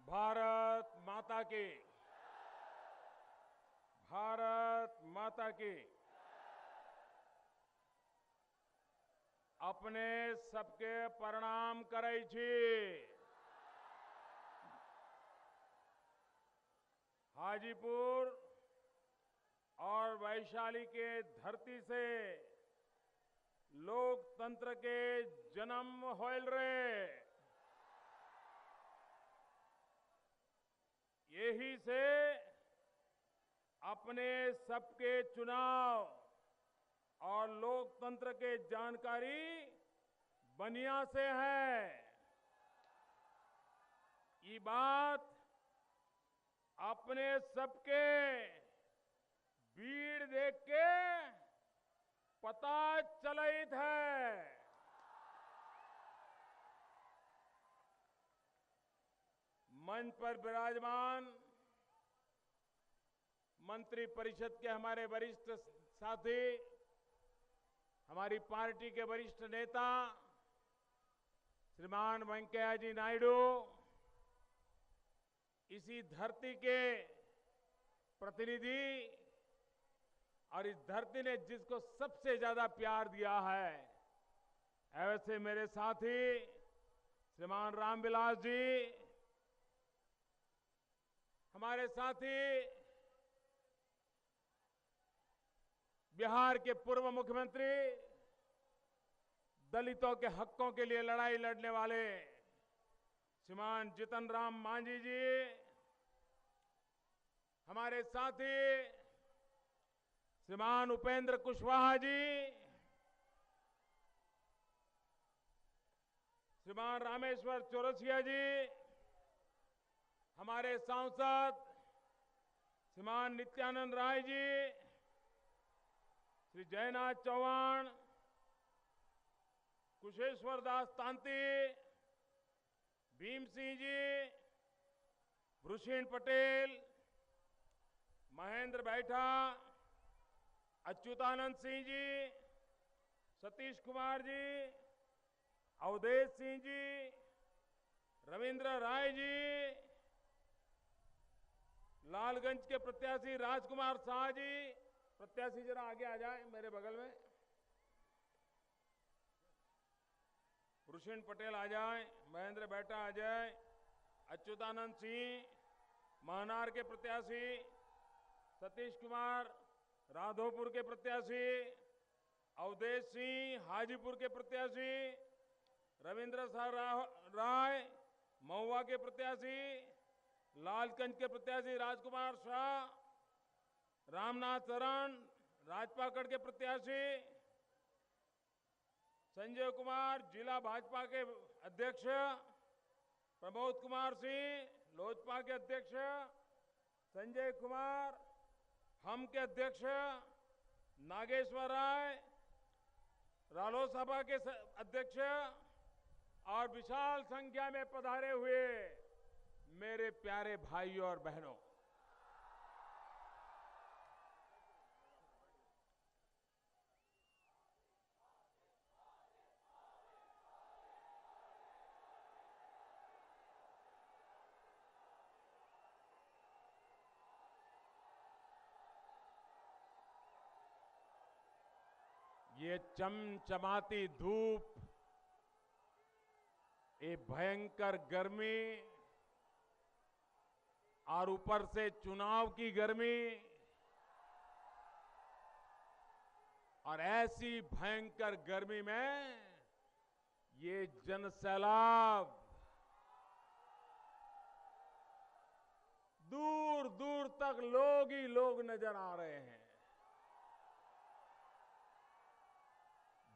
भारत माता की। भारत माता की। अपने सबके प्रणाम करै छी। हाजीपुर और वैशाली के धरती से लोकतंत्र के जन्म होल रे। यही से अपने सबके चुनाव और लोकतंत्र के जानकारी बनिया से है। ये बात अपने सबके भीड़ देख के पता चलित है। मंच पर विराजमान मंत्री परिषद के हमारे वरिष्ठ साथी, हमारी पार्टी के वरिष्ठ नेता श्रीमान वेंकैया जी नायडू, इसी धरती के प्रतिनिधि और इस धरती ने जिसको सबसे ज्यादा प्यार दिया है, ऐसे मेरे साथी श्रीमान रामविलास जी, हमारे साथी बिहार के पूर्व मुख्यमंत्री, दलितों के हकों के लिए लड़ाई लड़ने वाले श्रीमान जीतन राम मांझी जी, हमारे साथी श्रीमान उपेंद्र कुशवाहा जी, श्रीमान रामेश्वर चौरसिया जी, हमारे सांसद श्रीमान नित्यानंद राय जी, श्री जयनाथ चौहान, कुशेश्वर दास तांती, भीम सिंह जी, भूषण पटेल, महेंद्र बैठा, अच्युतानंद सिंह जी, सतीश कुमार जी, अवधेश सिंह जी, रविंद्र राय जी, लालगंज के प्रत्याशी राजकुमार शाह जी, प्रत्याशी जरा आगे आ जाए मेरे बगल में, भूषण पटेल आ जाए, महेंद्र बैठा आ जाए, अच्युतानंद सिंह, महनार के प्रत्याशी, सतीश कुमार राधोपुर के प्रत्याशी, अवधेश सिंह हाजीपुर के प्रत्याशी, रविंद्र राय महुआ के प्रत्याशी, लालगंज के प्रत्याशी राजकुमार शाह, रामनाथ शरण राजपाकड़ के प्रत्याशी, संजय कुमार जिला भाजपा के अध्यक्ष, प्रमोद कुमार सिंह लोजपा के अध्यक्ष, संजय कुमार हम के अध्यक्ष, नागेश्वर राय रालोसपा के अध्यक्ष और विशाल संख्या में पधारे हुए मेरे प्यारे भाइयों और बहनों, ये चमचमाती धूप, ये भयंकर गर्मी और ऊपर से चुनाव की गर्मी और ऐसी भयंकर गर्मी में ये जनसैलाब दूर दूर तक लोग ही लोग नजर आ रहे हैं।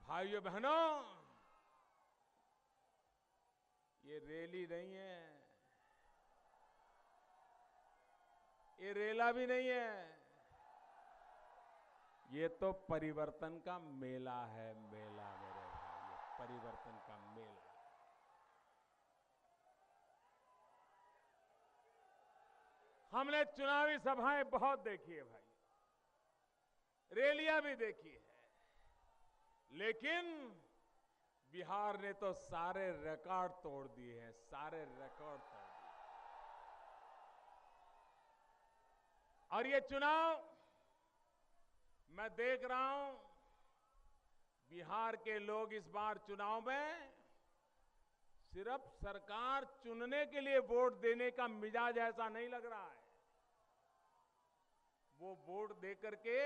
भाइयों बहनों, ये रैली नहीं है, ये रेला भी नहीं है, ये तो परिवर्तन का मेला है। मेला मेरे भाई, परिवर्तन का मेला। हमने चुनावी सभाएं बहुत देखी है भाई, रैलियां भी देखी है, लेकिन बिहार ने तो सारे रिकॉर्ड तोड़ दिए हैं, सारे रिकॉर्ड तोड़ दिए। और ये चुनाव मैं देख रहा हूं, बिहार के लोग इस बार चुनाव में सिर्फ सरकार चुनने के लिए वोट देने का मिजाज ऐसा नहीं लग रहा है। वो वोट देकर के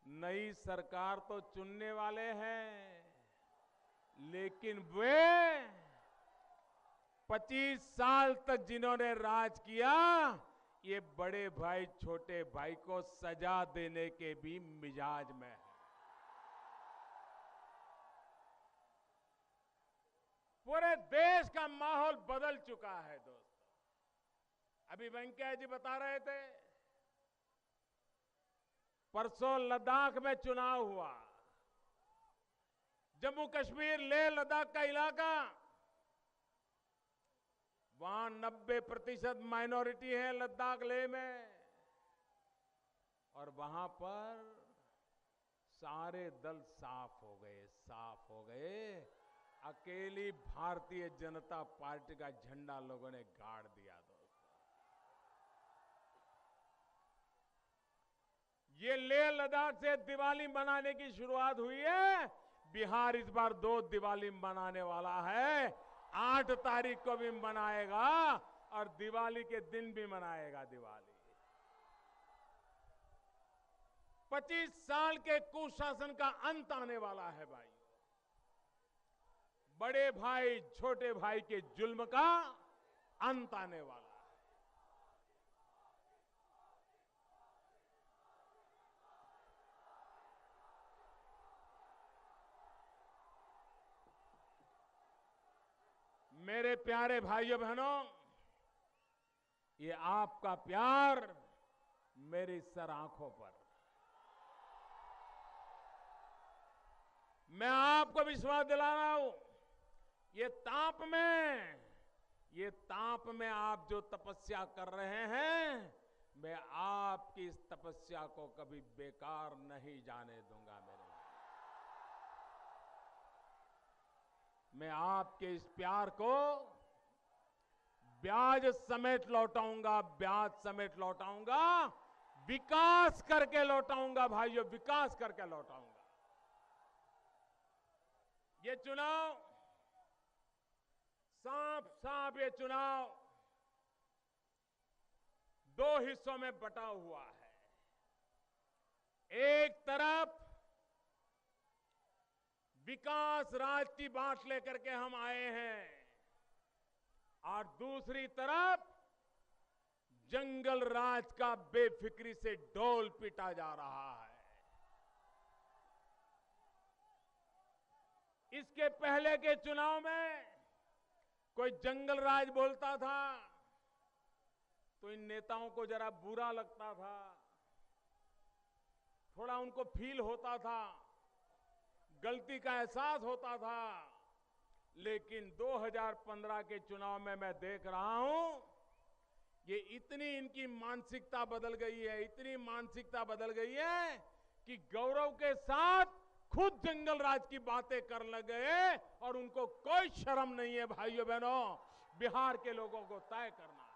नई सरकार तो चुनने वाले हैं, लेकिन वे 25 साल तक जिन्होंने राज किया, ये बड़े भाई छोटे भाई को सजा देने के भी मिजाज में है। पूरे देश का माहौल बदल चुका है दोस्तों। अभी वेंकैया जी बता रहे थे, परसों लद्दाख में चुनाव हुआ। जम्मू कश्मीर लेह लद्दाख का इलाका, वहां 90% माइनॉरिटी है लद्दाख लेह में, और वहां पर सारे दल साफ हो गए। अकेली भारतीय जनता पार्टी का झंडा लोगों ने गाड़ दिया दोस्तों। ये लेह लद्दाख से दिवाली मनाने की शुरुआत हुई है। बिहार इस बार 2 दिवाली मनाने वाला है। 8 तारीख को भी मनाएगा और दिवाली के दिन भी मनाएगा दिवाली। 25 साल के कुशासन का अंत आने वाला है भाई। बड़े भाई छोटे भाई के जुल्म का अंत आने वाला है। मेरे प्यारे भाइयों बहनों, ये आपका प्यार मेरी सर आंखों पर। मैं आपको विश्वास दिला रहा हूं, ये ताप में आप जो तपस्या कर रहे हैं, मैं आपकी इस तपस्या को कभी बेकार नहीं जाने दूंगा। मैं आपके इस प्यार को ब्याज समेत लौटाऊंगा, विकास करके लौटाऊंगा भाइयों, विकास करके लौटाऊंगा। ये चुनाव साफ ये चुनाव 2 हिस्सों में बटा हुआ है। एक तरफ विकास राज की बात लेकर के हम आए हैं, और दूसरी तरफ जंगल राज का बेफिक्री से ढोल पीटा जा रहा है। इसके पहले के चुनाव में कोई जंगल राज बोलता था तो इन नेताओं को जरा बुरा लगता था, थोड़ा उनको फील होता था, गलती का एहसास होता था। लेकिन 2015 के चुनाव में मैं देख रहा हूं, ये इतनी इनकी मानसिकता बदल गई है, इतनी मानसिकता बदल गई है कि गौरव के साथ खुद जंगल राज की बातें करने गए, और उनको कोई शर्म नहीं है। भाइयों बहनों, बिहार के लोगों को तय करना है,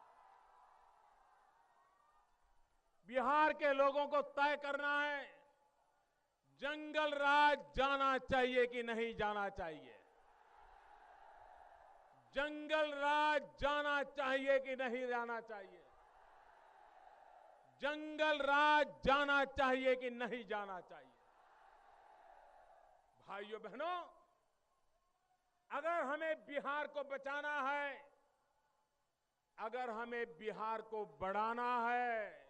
बिहार के लोगों को तय करना है, जंगल राज जाना चाहिए कि नहीं जाना चाहिए। जंगल राज जाना चाहिए कि नहीं जाना चाहिए। जंगल राज जाना चाहिए कि नहीं जाना चाहिए। भाइयों बहनों, अगर हमें बिहार को बचाना है, अगर हमें बिहार को बढ़ाना है,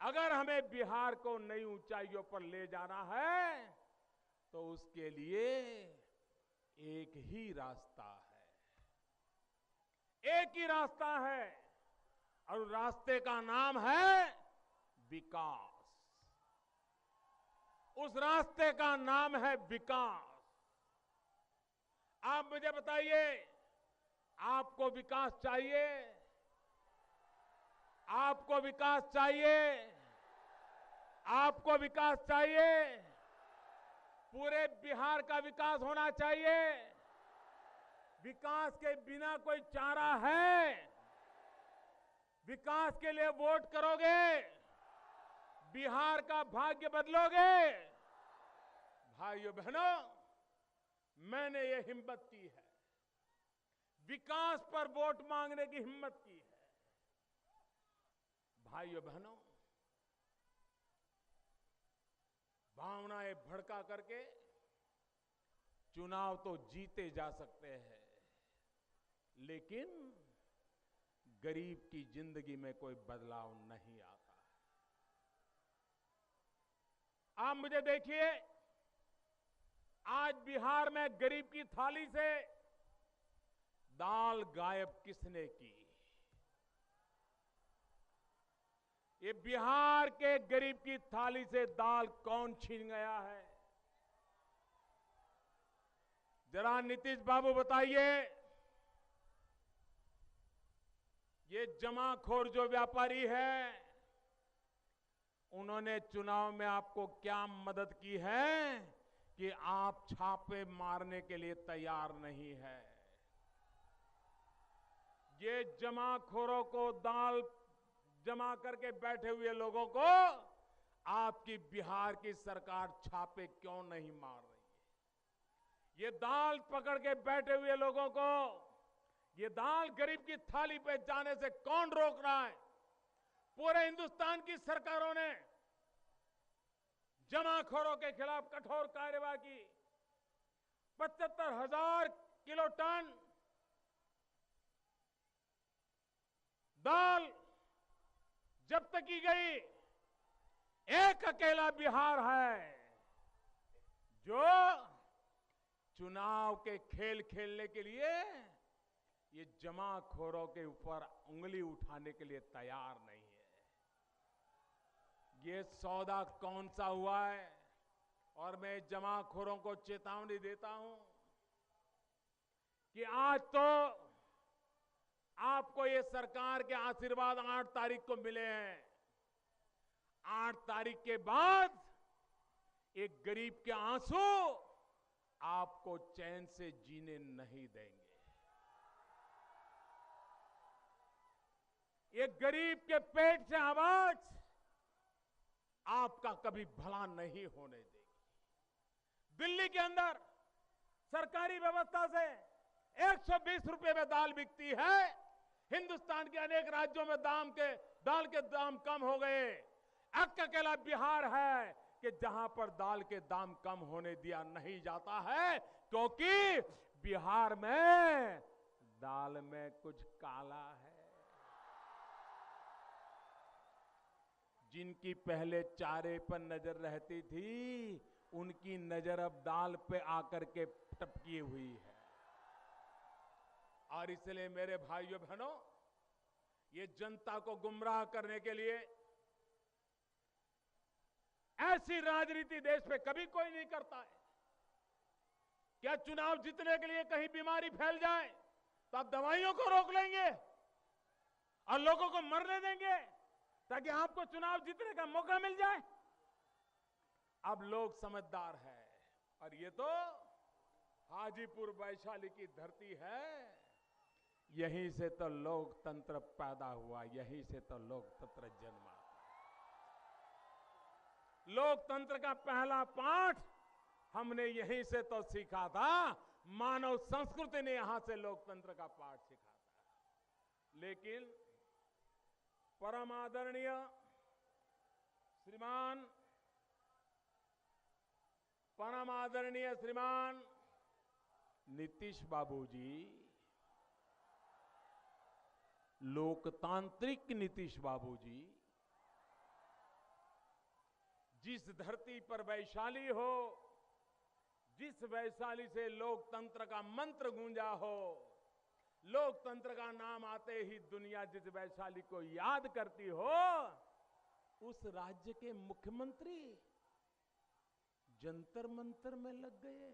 अगर हमें बिहार को नई ऊंचाइयों पर ले जाना है, तो उसके लिए एक ही रास्ता है, एक ही रास्ता है, और रास्ते का नाम है विकास। उस रास्ते का नाम है विकास। आप मुझे बताइए, आपको विकास चाहिए? आपको विकास चाहिए? आपको विकास चाहिए? पूरे बिहार का विकास होना चाहिए। विकास के बिना कोई चारा है? विकास के लिए वोट करोगे, बिहार का भाग्य बदलोगे। भाइयों बहनों, मैंने ये हिम्मत की है, विकास पर वोट मांगने की हिम्मत की है। भाइयों बहनों, भावनाएं भड़का करके चुनाव तो जीते जा सकते हैं, लेकिन गरीब की जिंदगी में कोई बदलाव नहीं आता। आप मुझे देखिए, आज बिहार में गरीब की थाली से दाल गायब किसने की? ये बिहार के गरीब की थाली से दाल कौन छीन गया है? जरा नीतीश बाबू बताइए। ये जमाखोर जो व्यापारी है, उन्होंने चुनाव में आपको क्या मदद की है कि आप छापे मारने के लिए तैयार नहीं है? ये जमाखोरों को दाल जमा करके बैठे हुए लोगों को आपकी बिहार की सरकार छापे क्यों नहीं मार रही है? ये दाल पकड़ के बैठे हुए लोगों को, ये दाल गरीब की थाली पे जाने से कौन रोक रहा है? पूरे हिंदुस्तान की सरकारों ने जमाखोरों के खिलाफ कठोर कार्रवाई की। 75,000 किलो टन दाल जब्त की गई। एक अकेला बिहार है जो चुनाव के खेल खेलने के लिए ये जमाखोरों के ऊपर उंगली उठाने के लिए तैयार नहीं है। ये सौदा कौन सा हुआ है? और मैं जमाखोरों को चेतावनी देता हूं कि आज तो आपको ये सरकार के आशीर्वाद 8 तारीख को मिले हैं। 8 तारीख के बाद एक गरीब के आंसू आपको चैन से जीने नहीं देंगे। ये गरीब के पेट से आवाज आपका कभी भला नहीं होने देगी। दिल्ली के अंदर सरकारी व्यवस्था से 120 रुपए में दाल बिकती है। हिंदुस्तान के अनेक राज्यों में दाल के दाम कम हो गए। अकेला बिहार है कि जहां पर दाल के दाम कम होने दिया नहीं जाता है, क्योंकि बिहार में दाल में कुछ काला है। जिनकी पहले चारे पर नजर रहती थी, उनकी नजर अब दाल पे आकर के टपकी हुई है। और इसलिए मेरे भाइयों बहनों, ये जनता को गुमराह करने के लिए ऐसी राजनीति देश में कभी कोई नहीं करता है। क्या चुनाव जीतने के लिए कहीं बीमारी फैल जाए तो आप दवाइयों को रोक लेंगे और लोगों को मरने देंगे ताकि आपको चुनाव जीतने का मौका मिल जाए? अब लोग समझदार हैं, और ये तो हाजीपुर वैशाली की धरती है। यहीं से तो लोकतंत्र पैदा हुआ, यहीं से तो लोकतंत्र जन्मा। लोकतंत्र का पहला पाठ हमने यहीं से तो सीखा था। मानव संस्कृति ने यहां से लोकतंत्र का पाठ सीखा था। लेकिन परम आदरणीय श्रीमान नीतीश बाबू जी, लोकतांत्रिक नीतीश बाबू जी, जिस धरती पर वैशाली हो, जिस वैशाली से लोकतंत्र का मंत्र गूंजा हो, लोकतंत्र का नाम आते ही दुनिया जिस वैशाली को याद करती हो, उस राज्य के मुख्यमंत्री जंतर मंतर में लग गए।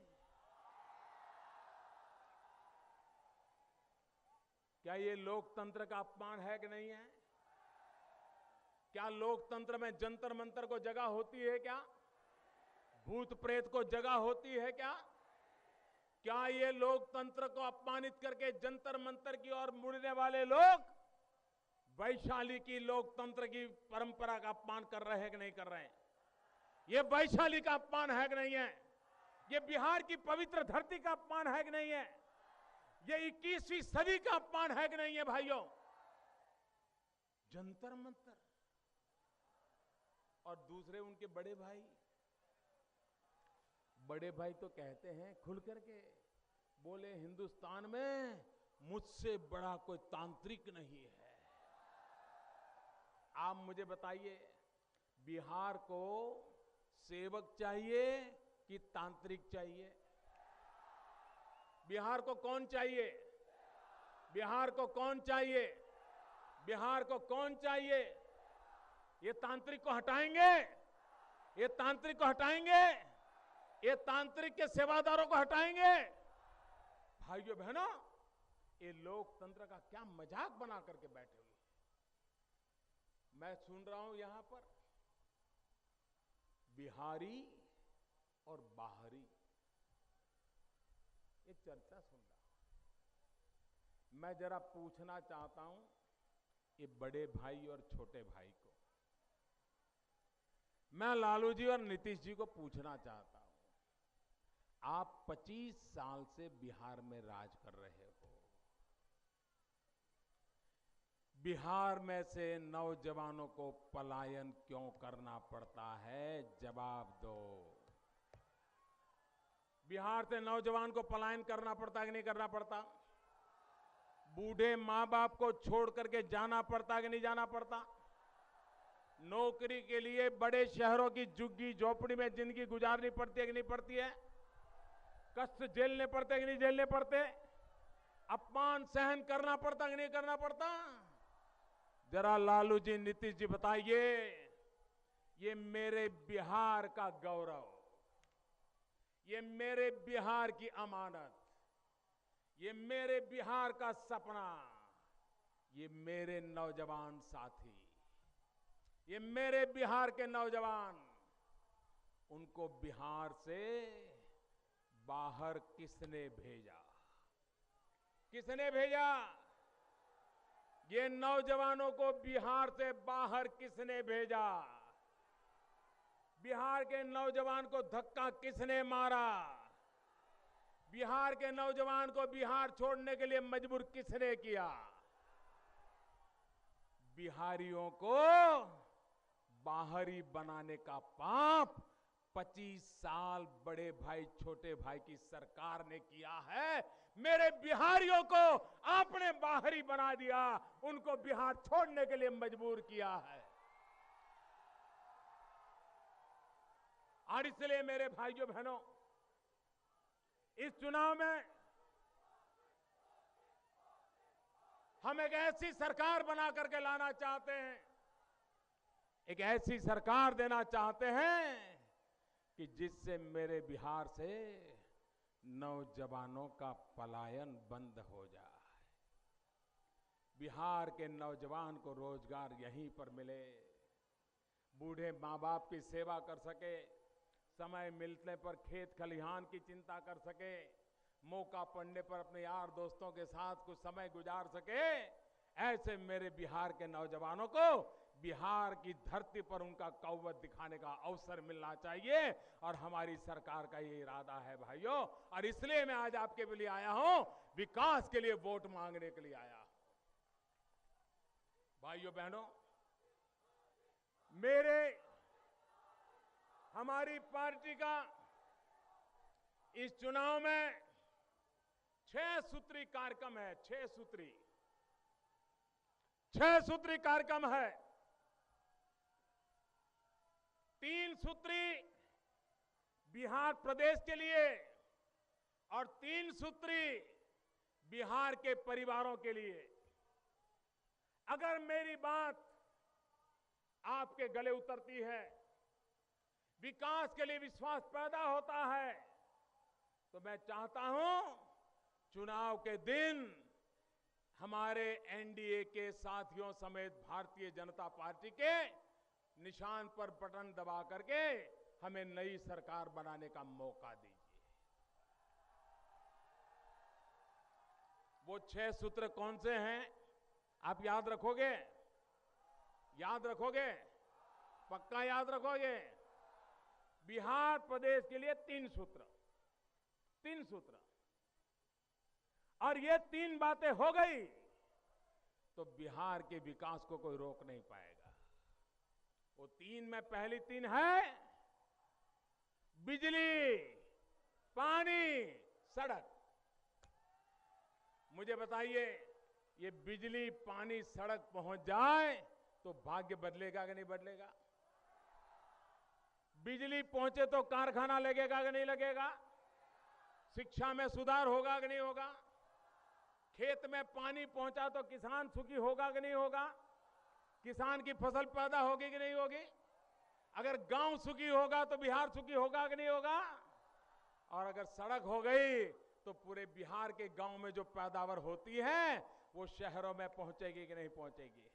क्या ये लोकतंत्र का अपमान है कि नहीं है? क्या लोकतंत्र में जंतर मंतर को जगह होती है क्या? भूत प्रेत को जगह होती है क्या? क्या ये लोकतंत्र को अपमानित करके जंतर मंतर की ओर मुड़ने वाले लोग वैशाली की लोकतंत्र की परंपरा का अपमान कर रहे हैं कि नहीं कर रहे हैं? ये वैशाली का अपमान है कि नहीं है? ये बिहार की पवित्र धरती का अपमान है कि नहीं है? ये 21वीं सदी का अपमान है कि नहीं है भाइयों? जंतर मंतर और दूसरे उनके बड़े भाई तो कहते हैं खुल करके, बोले हिंदुस्तान में मुझसे बड़ा कोई तांत्रिक नहीं है। आप मुझे बताइए, बिहार को सेवक चाहिए कि तांत्रिक चाहिए? बिहार को कौन चाहिए? बिहार को कौन चाहिए? बिहार को कौन चाहिए? ये तांत्रिक को हटाएंगे? ये तांत्रिक को हटाएंगे? ये तांत्रिक के सेवादारों को हटाएंगे? भाइयों बहनों, ये लोकतंत्र का क्या मजाक बना करके बैठे हुए। मैं सुन रहा हूं यहां पर बिहारी और बाहरी, ये चर्चा सुन रहा हूं। मैं जरा पूछना चाहता हूं ये बड़े भाई और छोटे भाई को, मैं लालू जी और नीतीश जी को पूछना चाहता हूं, आप 25 साल से बिहार में राज कर रहे हो, बिहार में से नौजवानों को पलायन क्यों करना पड़ता है? जवाब दो। बिहार से नौजवान को पलायन करना पड़ता है कि नहीं करना पड़ता? बूढ़े मां बाप को छोड़ करके जाना पड़ता है कि नहीं जाना पड़ता? नौकरी के लिए बड़े शहरों की झुग्गी झोपड़ी में जिंदगी गुजारनी पड़ती है कि नहीं पड़ती है? कष्ट झेलने पड़ते कि नहीं झेलने पड़ते? अपमान सहन करना पड़ता कि नहीं करना पड़ता? जरा लालू जी, नीतीश जी बताइए, ये मेरे बिहार का गौरव, ये मेरे बिहार की अमानत, ये मेरे बिहार का सपना, ये मेरे नौजवान साथी, ये मेरे बिहार के नौजवान, उनको बिहार से बाहर किसने भेजा? किसने भेजा? ये नौजवानों को बिहार से बाहर किसने भेजा? बिहार के नौजवान को धक्का किसने मारा? बिहार के नौजवान को बिहार छोड़ने के लिए मजबूर किसने किया? बिहारियों को बाहरी बनाने का पाप 25 साल बड़े भाई छोटे भाई की सरकार ने किया है। मेरे बिहारियों को आपने बाहरी बना दिया, उनको बिहार छोड़ने के लिए मजबूर किया है। और इसलिए मेरे भाइयों बहनों, इस चुनाव में हम एक ऐसी सरकार बना करके लाना चाहते हैं, एक ऐसी सरकार देना चाहते हैं कि जिससे मेरे बिहार से नौजवानों का पलायन बंद हो जाए, बिहार के नौजवान को रोजगार यहीं पर मिले, बूढ़े माँ बाप की सेवा कर सके, समय मिलने पर खेत खलिहान की चिंता कर सके, मौका पड़ने पर अपने यार दोस्तों के साथ कुछ समय गुजार सके। ऐसे मेरे बिहार के नौजवानों को बिहार की धरती पर उनका कौवत दिखाने का अवसर मिलना चाहिए, और हमारी सरकार का ये इरादा है भाइयों। और इसलिए मैं आज आपके लिए आया हूं, विकास के लिए वोट मांगने के लिए आया हूं। भाइयों बहनों, हमारी पार्टी का इस चुनाव में 6 सूत्री कार्यक्रम है। 6 सूत्री कार्यक्रम है। 3 सूत्री बिहार प्रदेश के लिए और 3 सूत्री बिहार के परिवारों के लिए। अगर मेरी बात आपके गले उतरती है, विकास के लिए विश्वास पैदा होता है, तो मैं चाहता हूं चुनाव के दिन हमारे एनडीए के साथियों समेत भारतीय जनता पार्टी के निशान पर बटन दबा करके हमें नई सरकार बनाने का मौका दीजिए। वो 6 सूत्र कौन से हैं, आप याद रखोगे? याद रखोगे? पक्का याद रखोगे? बिहार प्रदेश के लिए 3 सूत्र, 3 सूत्र, और ये 3 बातें हो गई तो बिहार के विकास को कोई रोक नहीं पाएगा। वो 3 में पहली 3 है बिजली, पानी, सड़क। मुझे बताइए, ये बिजली, पानी, सड़क पहुंच जाए तो भाग्य बदलेगा कि नहीं बदलेगा? बिजली पहुंचे तो कारखाना लगेगा कि नहीं लगेगा? शिक्षा में सुधार होगा कि नहीं होगा? खेत में पानी पहुंचा तो किसान सुखी होगा कि नहीं होगा? किसान की फसल पैदा होगी कि नहीं होगी? अगर गांव सुखी होगा तो बिहार सुखी होगा कि नहीं होगा? और अगर सड़क हो गई तो पूरे बिहार के गांव में जो पैदावार होती है वो शहरों में पहुंचेगी कि नहीं पहुंचेगी?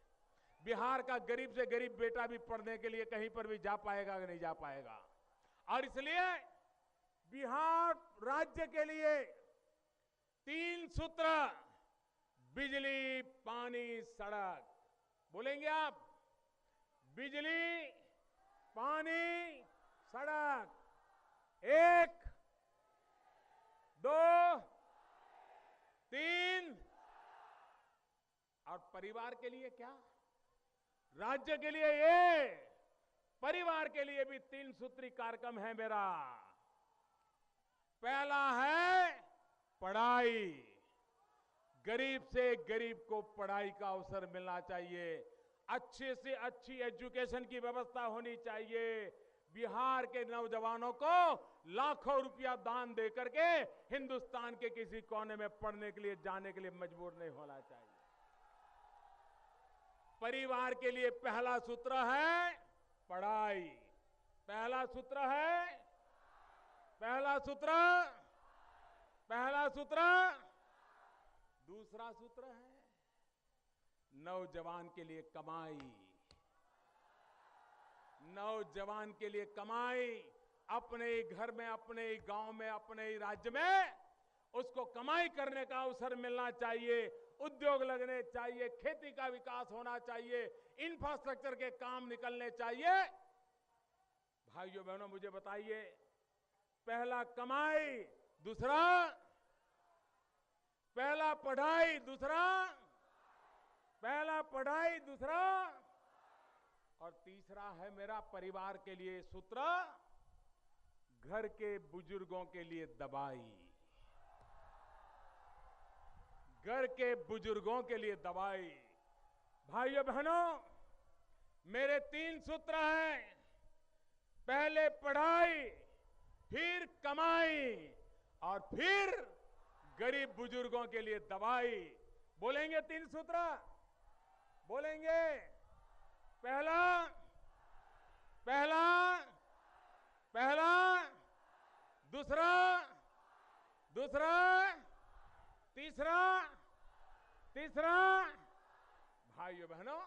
बिहार का गरीब से गरीब बेटा भी पढ़ने के लिए कहीं पर भी जा पाएगा कि नहीं जा पाएगा? और इसलिए बिहार राज्य के लिए 3 सूत्र, बिजली, पानी, सड़क। बोलेंगे आप? बिजली, पानी, सड़क। 1, 2, 3। और परिवार के लिए क्या? राज्य के लिए ये, परिवार के लिए भी 3 सूत्री कार्यक्रम है मेरा। पहला है पढ़ाई। गरीब से गरीब को पढ़ाई का अवसर मिलना चाहिए, अच्छे से अच्छी एजुकेशन की व्यवस्था होनी चाहिए। बिहार के नौजवानों को लाखों रुपया दान दे करके हिंदुस्तान के किसी कोने में पढ़ने के लिए जाने के लिए मजबूर नहीं होना चाहिए। परिवार के लिए पहला सूत्र है पढ़ाई। पहला सूत्र है, पहला सूत्र, पहला सूत्र। दूसरा सूत्र है नौजवान के लिए कमाई। नौजवान के लिए कमाई। अपने ही घर में, अपने ही गांव में, अपने ही राज्य में उसको कमाई करने का अवसर मिलना चाहिए, उद्योग लगने चाहिए, खेती का विकास होना चाहिए, इंफ्रास्ट्रक्चर के काम निकलने चाहिए। भाइयों बहनों, मुझे बताइए, पहला कमाई, दूसरा पहला पढ़ाई, दूसरा पहला पढ़ाई, दूसरा और तीसरा है मेरा परिवार के लिए सूत्र, घर के बुजुर्गों के लिए दवाई। घर के बुजुर्गों के लिए दवाई। भाइयों बहनों, मेरे 3 सूत्र हैं। पहले पढ़ाई, फिर कमाई और फिर गरीब बुजुर्गों के लिए दवाई। बोलेंगे 3 सूत्र? बोलेंगे? पहला, पहला, पहला, दूसरा, दूसरा, तीसरा, तीसरा। भाइयों बहनों,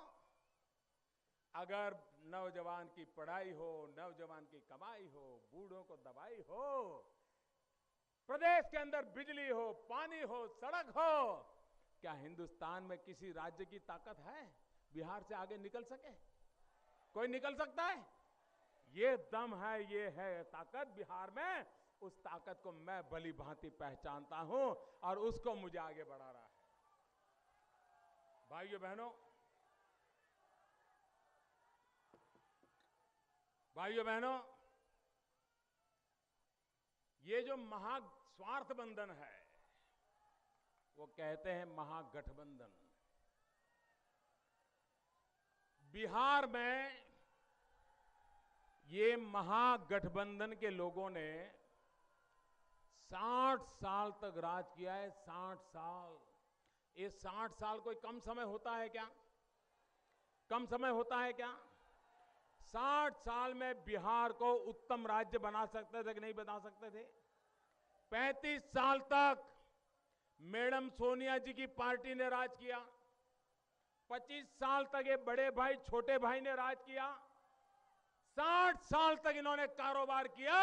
अगर नौजवान की पढ़ाई हो, नौजवान की कमाई हो, बूढ़ों को दवाई हो, प्रदेश के अंदर बिजली हो, पानी हो, सड़क हो, क्या हिंदुस्तान में किसी राज्य की ताकत है बिहार से आगे निकल सके? कोई निकल सकता है? ये दम है, ये है ताकत बिहार में। उस ताकत को मैं भली भांति पहचानता हूं और उसको मुझे आगे बढ़ा रहा है। भाइयों बहनों, भाइयों बहनों, ये जो महास्वार्थ बंधन है, वो कहते हैं महागठबंधन। बिहार में ये महागठबंधन के लोगों ने 60 साल तक राज किया है। 60 साल। ये 60 साल कोई कम समय होता है क्या? कम समय होता है क्या? 60 साल में बिहार को उत्तम राज्य बना सकते थे कि नहीं बना सकते थे? 35 साल तक मैडम सोनिया जी की पार्टी ने राज किया। 25 साल तक ये बड़े भाई छोटे भाई ने राज किया। 60 साल तक इन्होंने कारोबार किया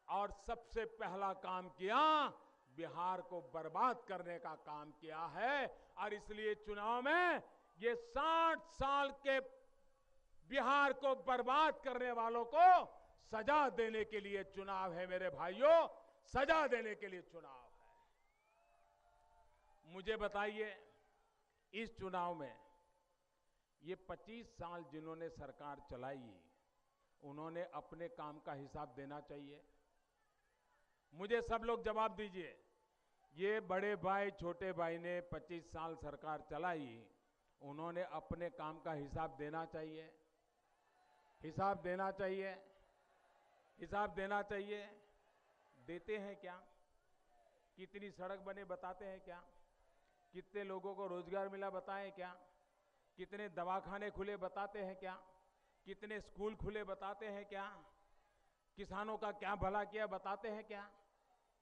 और सबसे पहला काम किया, बिहार को बर्बाद करने का काम किया है। और इसलिए चुनाव में ये 60 साल के बिहार को बर्बाद करने वालों को सजा देने के लिए चुनाव है मेरे भाइयों, सजा देने के लिए चुनाव है। मुझे बताइए, इस चुनाव में ये 25 साल जिन्होंने सरकार चलाई, उन्होंने अपने काम का हिसाब देना चाहिए। मुझे सब लोग जवाब दीजिए, ये बड़े भाई छोटे भाई ने 25 साल सरकार चलाई, उन्होंने अपने काम का हिसाब देना चाहिए, हिसाब देना चाहिए, हिसाब देना चाहिए। देते हैं क्या? कितनी सड़क बने बताते हैं क्या? कितने लोगों को रोजगार मिला बताएं क्या? कितने दवाखाने खुले बताते हैं क्या? कितने स्कूल खुले बताते हैं क्या? किसानों का क्या भला किया बताते हैं क्या?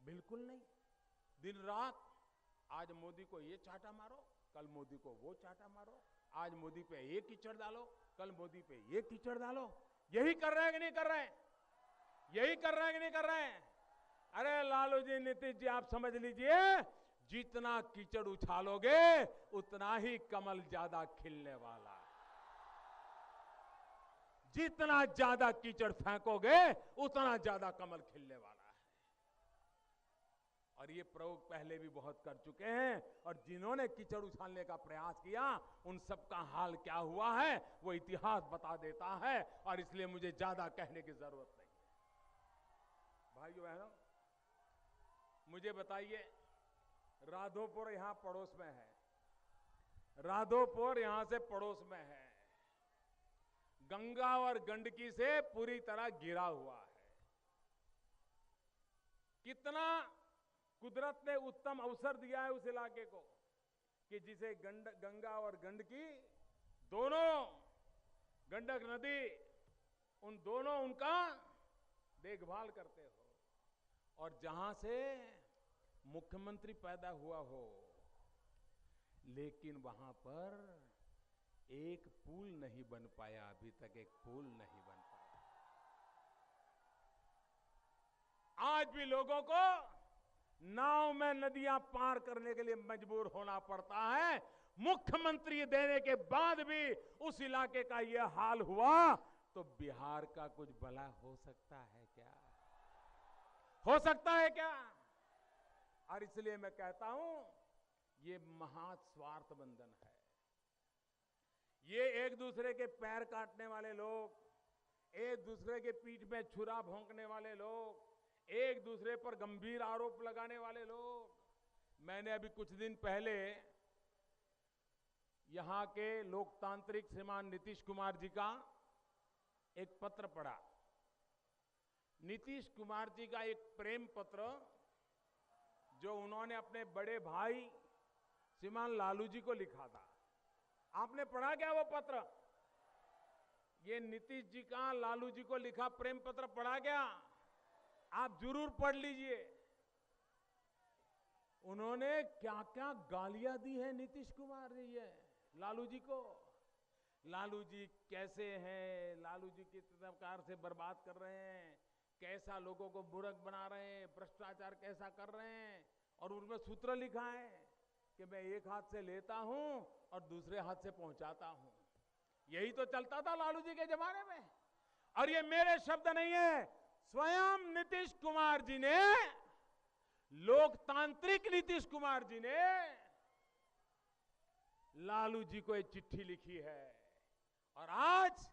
बिल्कुल नहीं। दिन रात आज मोदी को ये चाटा मारो, कल मोदी को वो चाटा मारो, आज मोदी पे ये कीचड़ डालो, कल मोदी पे ये कीचड़ डालो। यही कर रहे हैं कि नहीं कर रहे हैं? यही कर रहे हैं कि नहीं कर रहे हैं? अरे लालू जी, नीतीश जी, आप समझ लीजिए, जितना कीचड़ उछालोगे उतना ही कमल ज्यादा खिलने वाला है। जितना ज्यादा कीचड़ फेंकोगे उतना ज्यादा कमल खिलने वाला है। और ये प्रयोग पहले भी बहुत कर चुके हैं, और जिन्होंने कीचड़ उछालने का प्रयास किया उन सबका हाल क्या हुआ है वो इतिहास बता देता है, और इसलिए मुझे ज्यादा कहने की जरूरत नहीं है। भाइयों बहनों, मुझे बताइए, राधोपुर यहां पड़ोस में है, राधोपुर यहां से पड़ोस में है, गंगा और गंडकी से पूरी तरह घिरा हुआ है। कितना कुदरत ने उत्तम अवसर दिया है उस इलाके को कि जिसे गंगा और गंडकी दोनों, गंडक नदी, उन दोनों उनका देखभाल करते हो। और जहां से मुख्यमंत्री पैदा हुआ हो, लेकिन वहां पर एक पुल नहीं बन पाया, अभी तक एक पुल नहीं बन पाया। आज भी लोगों को नाव में नदियां पार करने के लिए मजबूर होना पड़ता है। मुख्यमंत्री देने के बाद भी उस इलाके का यह हाल हुआ, तो बिहार का कुछ भला हो सकता है क्या? हो सकता है क्या? और इसलिए मैं कहता हूं, ये महास्वार्थ बंधन है। ये एक दूसरे के पैर काटने वाले लोग, एक दूसरे के पीठ में छुरा भोंकने वाले लोग, एक दूसरे पर गंभीर आरोप लगाने वाले लोग। मैंने अभी कुछ दिन पहले यहां के लोकतांत्रिक श्रीमान नीतीश कुमार जी का एक पत्र पढ़ा। नीतीश कुमार जी का एक प्रेम पत्र जो उन्होंने अपने बड़े भाई श्रीमान लालू जी को लिखा था। आपने पढ़ा क्या वो पत्र? ये नीतीश जी का लालू जी को लिखा प्रेम पत्र पढ़ा क्या? आप जरूर पढ़ लीजिए। उन्होंने क्या क्या गालियां दी है नीतीश कुमार जी लालू जी को। लालू जी कैसे हैं, लालू जी किस प्रकार से बर्बाद कर रहे हैं, कैसा लोगों को मूर्ख बना रहे हैं, भ्रष्टाचार कैसा कर रहे हैं। और उनमें सूत्र लिखा है कि मैं एक हाथ से लेता हूं और दूसरे हाथ से पहुंचाता हूं। यही तो चलता था लालू जी के जमाने में। और ये मेरे शब्द नहीं है, स्वयं नीतीश कुमार जी ने, लोकतांत्रिक नीतीश कुमार जी ने लालू जी को एक चिट्ठी लिखी है। और आज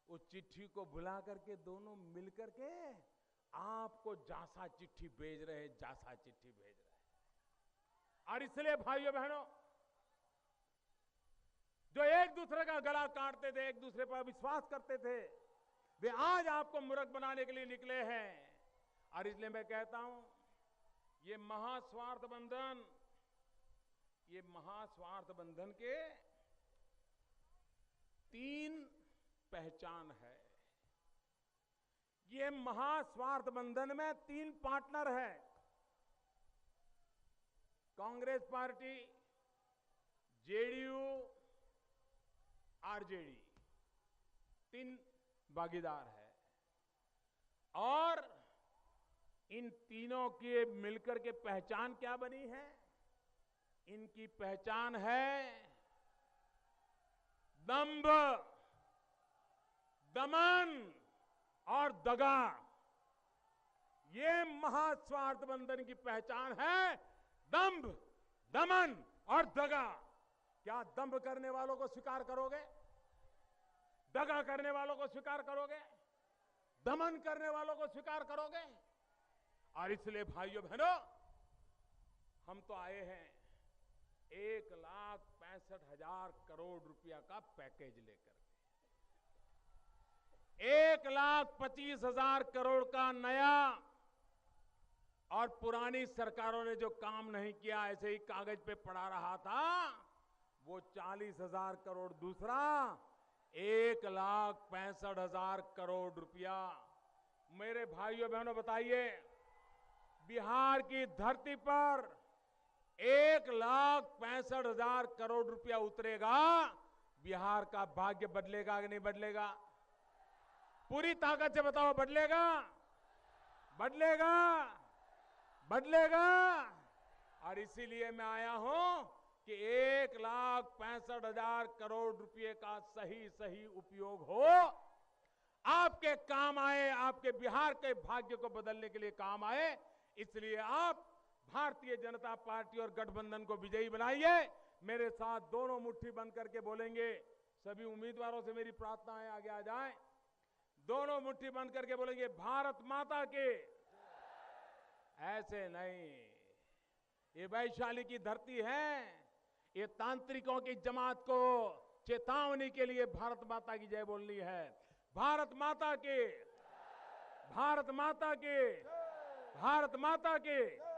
उस चिट्ठी को भुला करके दोनों मिलकर के आपको जासा चिट्ठी भेज रहे हैं, जासा चिट्ठी भेज रहे हैं। और इसलिए भाइयों बहनों, जो एक दूसरे का गला काटते थे, एक दूसरे पर विश्वास करते थे, वे आज आपको मूर्ख बनाने के लिए निकले हैं। और इसलिए मैं कहता हूं, ये महास्वार्थ बंधन, ये महास्वार्थ बंधन के 3 पहचान है। ये महास्वार्थ बंधन में 3 पार्टनर है। कांग्रेस पार्टी, जेडीयू, आरजेडी, 3 भागीदार है। और इन तीनों की मिलकर के पहचान क्या बनी है? इनकी पहचान है दंभ, दमन और दगा, ये महास्वार्थ बंधन की पहचान है। दंभ, दमन और दगा। क्या दंभ करने वालों को स्वीकार करोगे? दगा करने वालों को स्वीकार करोगे? दमन करने वालों को स्वीकार करोगे? और इसलिए भाइयों बहनों, हम तो आए हैं 1,65,000 करोड़ रुपया का पैकेज लेकर। 1,25,000 करोड़ का नया, और पुरानी सरकारों ने जो काम नहीं किया, ऐसे ही कागज पे पड़ा रहा था, वो 40,000 करोड़ दूसरा, 1,65,000 करोड़ रुपया। मेरे भाइयों बहनों बताइए, बिहार की धरती पर 1,65,000 करोड़ रुपया उतरेगा, बिहार का भाग्य बदलेगा कि नहीं बदलेगा? पूरी ताकत से बताओ, बदलेगा? बदलेगा? बदलेगा? और इसीलिए मैं आया हूं कि 1,65,000 करोड़ रुपए का सही सही उपयोग हो, आपके काम आए, आपके बिहार के भाग्य को बदलने के लिए काम आए। इसलिए आप भारतीय जनता पार्टी और गठबंधन को विजयी बनाइए। मेरे साथ दोनों मुट्ठी बंद करके बोलेंगे। सभी उम्मीदवारों से मेरी प्रार्थना है, आगे आ जाएं। दोनों मुट्ठी बंद करके बोलेंगे, भारत माता के। ऐसे नहीं, ये वैशाली की धरती है। ये तांत्रिकों की जमात को चेतावनी के लिए भारत माता की जय बोलनी है। भारत माता के, भारत माता के, भारत माता के।